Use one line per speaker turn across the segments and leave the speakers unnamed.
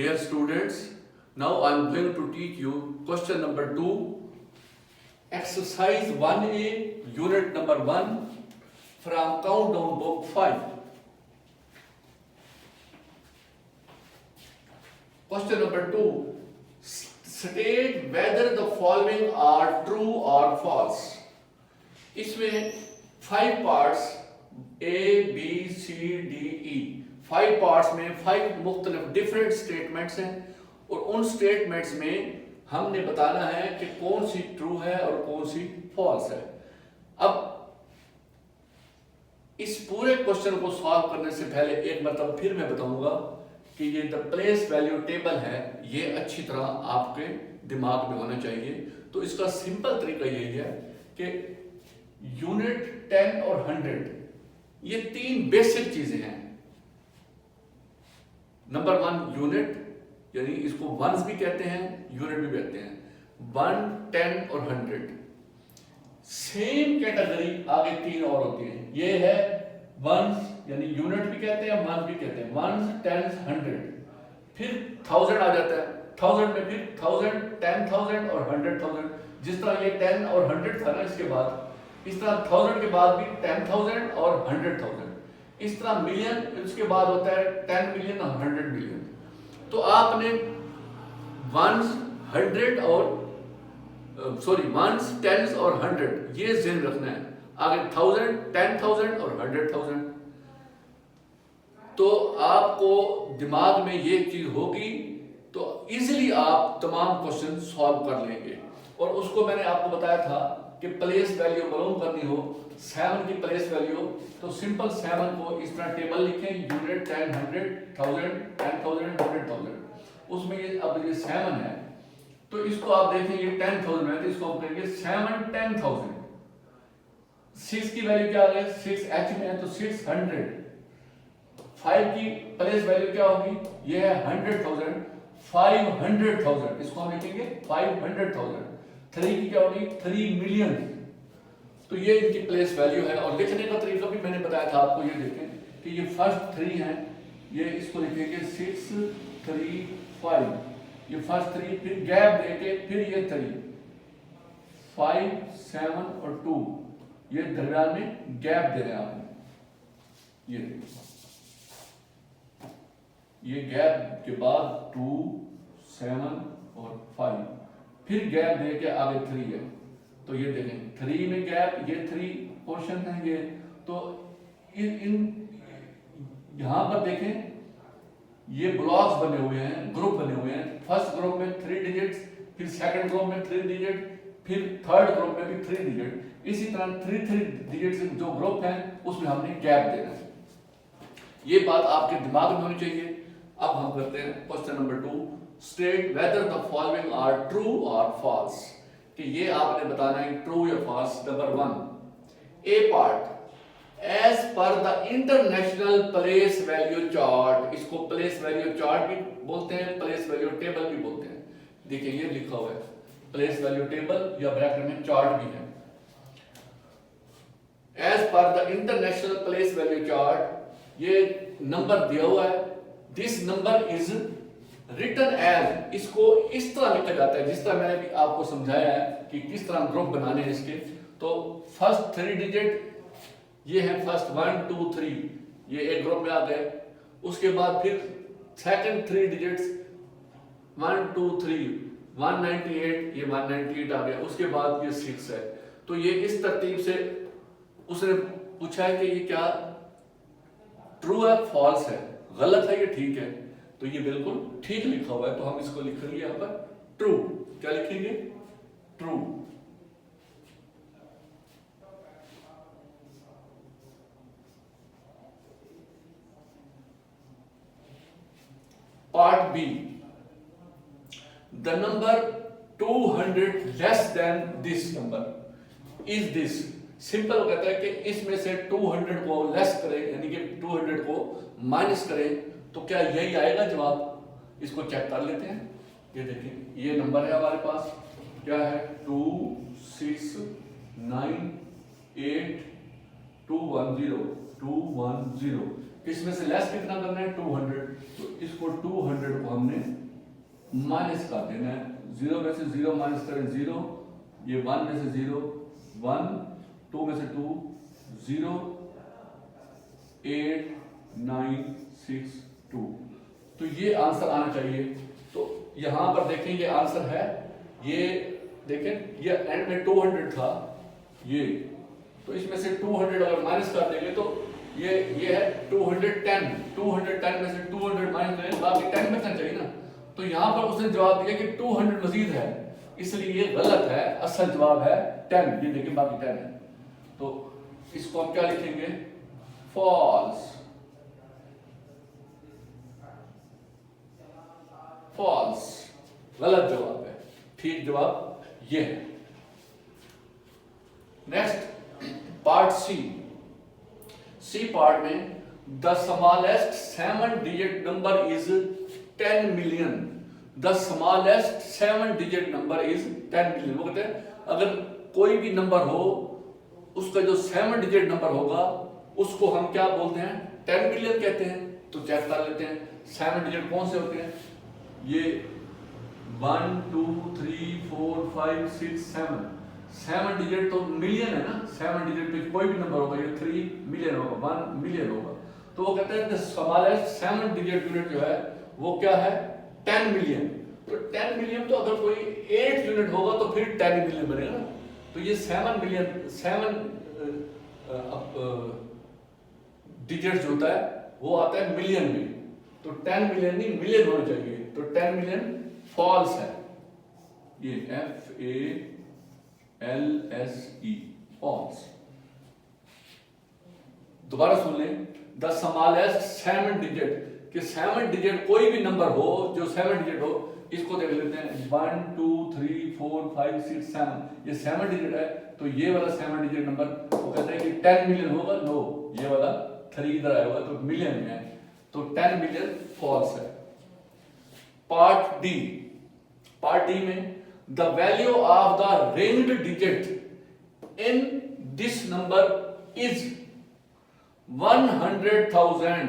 Dear students, now I am going to teach you question number 2, exercise 1A, unit number 1 from Countdown book 5. Question number 2, state whether the following are true or false. इसमें 5 parts A, B, C, D, E 5 parts में 5 मुख्तलिफ different statements हैं और उन statements में हमने बताना है कि कौन सी ट्रू है और कौन सी फॉल्स है। अब इस पूरे क्वेश्चन को सॉल्व करने से पहले एक मरतबा फिर मैं बताऊंगा कि ये द प्लेस वैल्यू टेबल है, ये अच्छी तरह आपके दिमाग में होना चाहिए। तो इसका सिंपल तरीका यही है कि यूनिट, 10 और 100 ये 3 बेसिक चीजें हैं। नंबर 1 यूनिट, यानी इसको वंस भी कहते हैं, यूनिट भी कहते हैं। 1, 10 और 100 सेम कैटेगरी आगे 3 और होती है। ये है वंस, यानी यूनिट भी कहते हैं, वंस भी कहते हैं। वंस, 10, 100, फिर 1000 आ जाता है। 1000 में फिर 1000, 10,000 और 100,000। जिस तरह ये 10 और 100 था ना, इसके बाद इस तरह 1000 के बाद भी 10,000 और 100,000। इस तरह मिलियन, इसके बाद होता है 10 मिलियन और 100 मिलियन। तो आपने वंस, 100 और वंस, 10 और 100 ये ज़हन रखना है। आगे 1000, 10,000 और 100,000। तो आपको दिमाग में ये चीज होगी तो इजीली आप तमाम क्वेश्चन सॉल्व कर लेंगे। और उसको मैंने आपको बताया था कि प्लेस वैल्यू मालूम करनी हो 7 की प्लेस वैल्यू, तो सिंपल 7 को इस तरह टेबल लिखें, यूनिट, 10, 100, 1000, 10,000, 100,000। उसमें ये अब ये 7 है तो इसको आप देखें ये 10,000 है, तो इसको हम कहेंगे 7 10,000। 6 की वैल्यू क्या आ गई, 6 H में है तो 600। 5 की प्लेस वैल्यू क्या होगी, ये है 100,000, 500,000, इसको हम लिखेंगे 500,000। 3 की क्या होगी, 3 मिलियन। तो ये इनकी प्लेस वैल्यू है। और लिखने का तरीका भी मैंने बताया था आपको। ये देखें कि ये फर्स्ट 3 है, ये इसको लिखेंगे 6, 3, 5। ये फर्स्ट 3, फिर गैप देके फिर ये 3, 5, 7 और 2, ये दरमियान में गैप दे रहे हैं आपने। ये गैप के बाद 2, 7 और 5, फिर गैप दे के आगे 3 है। तो ये देखें 3 में गैप, ये 3 पोर्शन है ये। तो इन यहां पर देखें ये ब्लॉक्स बने हुए हैं, ग्रुप बने हुए हैं। फर्स्ट ग्रुप में 3 डिजिट्स, फिर सेकंड ग्रुप में 3 डिजिट, फिर थर्ड ग्रुप में भी 3 डिजिट। इसी तरह 3 डिजिट जो ग्रुप है उसमें हमने गैप देना है। ये बात आपके दिमाग में होनी चाहिए। अब हम करते हैं question number 2, state whether the following are true और फॉल्स। कि ये आपने बताना है ट्रू या false. Number 1 A part, as per the international place value chart. इसको प्लेस वैल्यू चार्ट भी बोलते हैं, प्लेस वैल्यू टेबल भी बोलते हैं। देखिए ये लिखा हुआ है प्लेस वैल्यू टेबल या ब्रैकेट में चार्ट भी है। As per the international place value chart, ये नंबर दिया हुआ है। This number is written as, इसको इस तरह लिखा जाता है जिस तरह मैंने भी आपको समझाया है कि किस तरह ग्रुप बनाने हैं इसके। तो फर्स्ट 3 डिजिट ये है, फर्स्ट 1, 2, 3 ये एक ग्रुप में आ गए। उसके बाद फिर सेकंड 3 डिजिट्स 1, 2, 3, 198, ये 198 आ गया। उसके बाद ये 6 है। तो ये इस तरतीब से उसने पूछा है कि ये क्या ट्रू है, फॉल्स है, गलत है, ये ठीक है। तो ये बिल्कुल ठीक लिखा हुआ है, तो हम इसको लिखेंगे यहां पर ट्रू। क्या लिखेंगे, true. Part B, the number 200 less than this number is this. Simple कहता है कि इसमें से 200 को लेस करें, यानी कि 200 को माइनस करें तो क्या यही आएगा जवाब। इसको चेक कर लेते हैं। ये देखिए ये नंबर है हमारे पास, क्या है 2, 6, 9, 8, 210, 210। इसमें से लेस कितना करना है 200, तो इसको 200 को हमने माइनस कर देना है। 0 में से 0 माइनस करें 0, ये 1 में से 0 1, 2 में से 2 0, 8 9 6 2, तो ये आंसर आना चाहिए। तो यहां पर देखें ये आंसर है, ये देखें ये एंड में 200 था ये, तो इसमें से 200 अगर माइनस कर देंगे तो ये है 210 में से 200 माइनस करें, बाकी 10 बचना चाहिए ना। तो यहां पर उसने जवाब दिया कि 200 मजीद है, इसलिए ये गलत है, असल जवाब है 10। ये देखिए बाकी 10 है, तो इसको हम क्या लिखेंगे, फॉल्स। फॉल्स गलत जवाब है, ठीक जवाब ये है। नेक्स्ट पार्ट सी पार्ट में the smallest 7 digit number is 10 million. The smallest 7 digit number is 10 million. वो कहते हैं अगर कोई भी नंबर हो उसका जो 7 डिजिट नंबर होगा उसको हम क्या बोलते हैं, 10 मिलियन कहते हैं। तो चेक कर लेते हैं 7 डिजिट कौन से होते हैं। ये 1 2 3 4 5 6 7 डिजिट तो मिलियन है ना, 7 डिजिट पे कोई भी नंबर होगा, ये 3 मिलियन होगा, 1 मिलियन होगा। तो वो कहते हैं स्मॉलेस्ट 7 डिजिट यूनिट जो है वो क्या है, 10 मिलियन। तो 10 मिलियन तो अगर कोई 8 यूनिट होगा तो फिर 10 मिलियन बनेगा ना। तो ये 7 मिलियन 7 डिजिट जो होता है वो आता है मिलियन में, तो 10 मिलियन नहीं मिलियन होना चाहिए, तो 10 मिलियन फॉल्स है। ये FALSE फॉल्स। दोबारा सुन लें, द स्मॉलेस्ट 7 डिजिट, कि 7 डिजिट कोई भी नंबर हो जो 7 डिजिट हो, इसको देख लेते हैं 1 2 3 4 5 6 7, ये 7 डिजिट है। तो ये वाला 7 डिजिट नंबर वो कहते हैं कि 10 मिलियन होगा, नो ये वाला 3 इधर आया होगा तो मिलियन में है, तो 10 मिलियन फॉल्स है। पार्ट डी में the value of the ringed digit in this number is 100,000।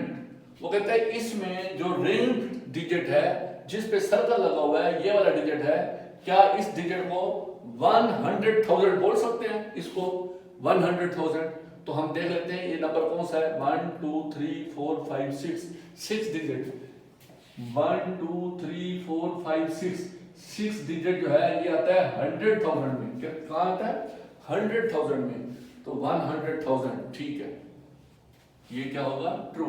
वो कहते हैं इसमें जो रिंग्ड डिजिट है जिस पे सर्कल लगा हुआ है, ये वाला डिजिट है, क्या इस डिजिट को 100,000 बोल सकते हैं, इसको 100,000। तो हम देख लेते हैं ये नंबर कौन सा है, 1 2 3 4 5 6 डिजिट, 1 2 3 4 5 6 डिजिट जो है ये आता है 100,000 में। क्या कहां आता है, 100,000 में, तो 100,000 ठीक है, ये क्या होगा, true.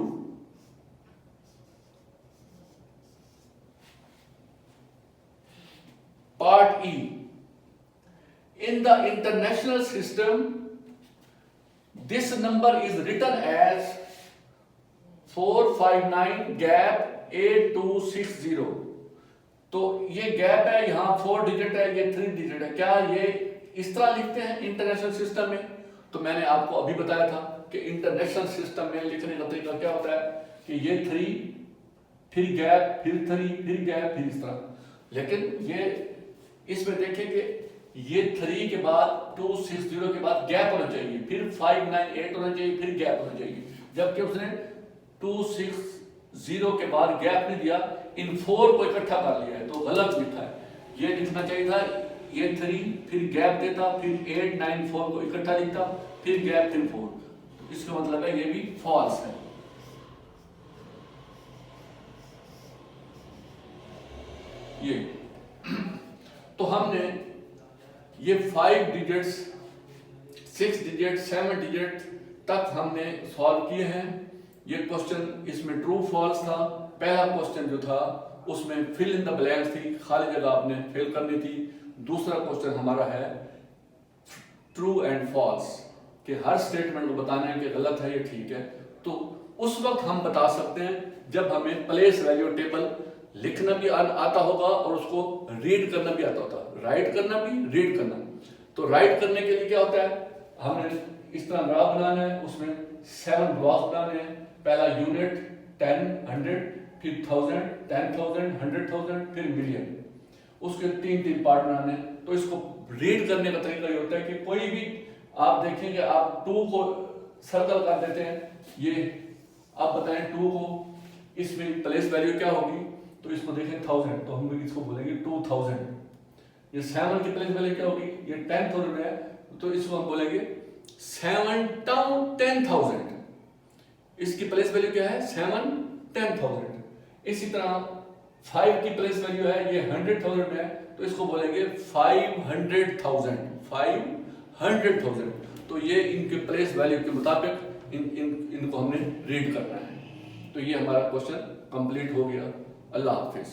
Part E, in the international system this number is written as 459 gap 8260। तो ये गैप है, यहाँ 4 डिजिट है, ये 3 डिजिट है। क्या ये इस तरह लिखते हैं इंटरनेशनल सिस्टम में? तो मैंने आपको अभी बताया था कि इंटरनेशनल सिस्टम में लिखने का तरीका क्या होता है कि ये 3 फिर गैप फिर 3 फिर गैप फिर इस तरह। लेकिन ये इसमें देखें कि ये 3 के बाद 260 के बाद गैप होना चाहिए, फिर 598 होना चाहिए, फिर गैप होना चाहिए, जबकि उसने 260 के बाद गैप नहीं दिया, इन 4 को इकट्ठा कर लिया है, तो गलत लिखा है। ये लिखना चाहिए था ये 3 फिर गैप देता, फिर 8 9 4 को इकट्ठा लिखता, फिर गैप फिर 4। तो इसका मतलब है ये भी फॉल्स है। ये तो हमने ये 5 डिजिट्स 6 डिजिट 7 डिजिट तक हमने सॉल्व किए हैं। ये क्वेश्चन इसमें ट्रू फॉल्स था। पहला क्वेश्चन जो था उसमें फिल इन द ब्लैंक्स थी, खाली जगह आपने फिल करनी थी। दूसरा क्वेश्चन हमारा है ट्रू एंड फॉल्स, कि हर स्टेटमेंट को बताना है कि गलत है ये ठीक है। तो उस वक्त हम बता सकते हैं जब हमें प्लेस वैल्यू टेबल लिखना भी आता होगा और उसको रीड करना भी आता होता, राइट करना भी रीड करना। तो राइट करने के लिए क्या होता है, हमने इस तरह ग्राफ बनाना है, उसमें 7 ब्लॉक्स बनाने हैं। पहला यूनिट 10 100, फिर 1000 10,000 100,000 फिर मिलियन, उसके 3 पार्ट बनाने हैं। तो इसको रीड करने का तरीका ये होता है कि कोई भी आप देखेंगे आप 2 को सर्कल कर देते हैं, ये आप बताएं 2 को इसमें प्लेस वैल्यू क्या होगी, तो इसको देखें 1000, तो हम इसको बोलेंगे 2000। ये 7 की प्लेस वैल्यू क्या होगी, ये 10,000 है, तो इसको हम बोलेंगे 7 टाउ 10,000। इसकी प्लेस वैल्यू क्या है 7 10,000। इसी तरह 5 की प्लेस वैल्यू है ये 100,000 है, तो इसको बोलेंगे 500,000 500,000। तो ये इनके प्लेस वैल्यू के मुताबिक इनको हमने रीड करना है। तो ये हमारा क्वेश्चन कंप्लीट हो गया। अल्लाह हाफिज।